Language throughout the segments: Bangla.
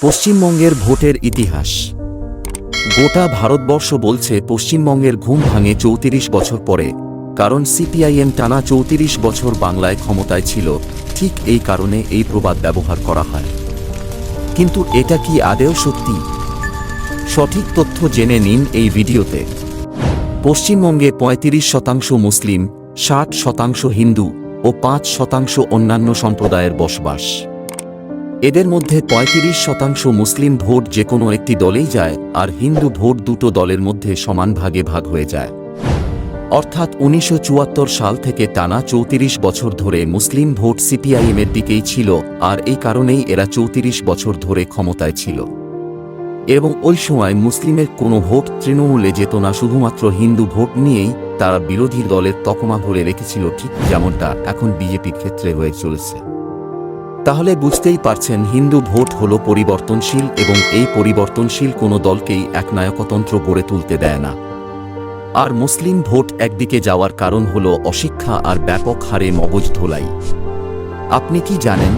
পশ্চিমবঙ্গের ভোটের ইতিহাস। গোটা ভারতবর্ষ বলছে পশ্চিমবঙ্গের ঘুম ভাঙে ৩৪ বছর পরে, কারণ সিপিআইএম টানা ৩৪ বছর বাংলায় ক্ষমতায় ছিল। ঠিক এই কারণে এই প্রবাদ ব্যবহার করা হয়। কিন্তু এটা কি আদৌ সত্যি? সঠিক তথ্য জেনে নিন এই ভিডিওতে। পশ্চিমবঙ্গে ৩৫% মুসলিম, ৬০% হিন্দু ও ৫% অন্যান্য সম্প্রদায়ের বসবাস। এদের মধ্যে ৩৫% মুসলিম ভোট যে কোনো একটি দলেই যায়, আর হিন্দু ভোট দুটো দলের মধ্যে সমান ভাগে ভাগ হয়ে যায়। অর্থাৎ ১৯৭৪ সাল থেকে টানা ৩৪ বছর ধরে মুসলিম ভোট সিপিআইএমের দিকেই ছিল, আর এই কারণেই এরা ৩৪ বছর ধরে ক্ষমতায় ছিল। এবং ওই সময় মুসলিমের কোনো ভোট তৃণমূলে যেত না, শুধুমাত্র হিন্দু ভোট নিয়েই তারা বিরোধী দলের তকমা ধরে রেখেছিল, ঠিক যেমনটা এখন বিজেপির ক্ষেত্রে হয়ে চলেছে। তাহলে বুঝতেই পারছেন, হিন্দু ভোট হলো পরিবর্তনশীল, এবং এই পরিবর্তনশীল কোনো দলকেই একনায়কতন্ত্র গড়ে তুলতে দেয় না। আর মুসলিম ভোট একদিকে যাওয়ার কারণ হলো অশিক্ষা আর ব্যাপক হারে মগজ ধোলাই। আপনি কি জানেন,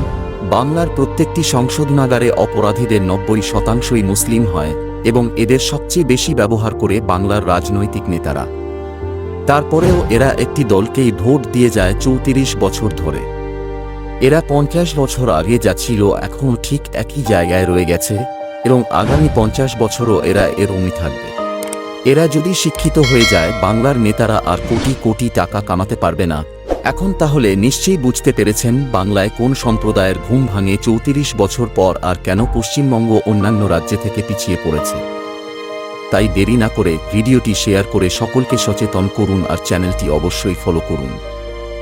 বাংলার প্রত্যেকটি সংশোধনাগারে অপরাধীদের ৯০%ই মুসলিম হয়, এবং এদের সবচেয়ে বেশি ব্যবহার করে বাংলার রাজনৈতিক নেতারা। তারপরেও এরা একটি দলকেই ভোট দিয়ে যায় ৩৪ বছর ধরে। এরা ৫০ বছর আগে যা ছিল এখনও ঠিক একই জায়গায় রয়ে গেছে, এবং আগামী ৫০ বছরও এরা এরকমই থাকবে। এরা যদি শিক্ষিত হয়ে যায়, বাংলার নেতারা আর কোটি কোটি টাকা কামাতে পারবে না। এখন তাহলে নিশ্চয়ই বুঝতে পেরেছেন বাংলায় কোন সম্প্রদায়ের ঘুম ভাঙে ৩৪ বছর পর, আর কেন পশ্চিমবঙ্গ অন্যান্য রাজ্য থেকে পিছিয়ে পড়েছে। তাই দেরি না করে ভিডিওটি শেয়ার করে সকলকে সচেতন করুন, আর চ্যানেলটি অবশ্যই ফলো করুন।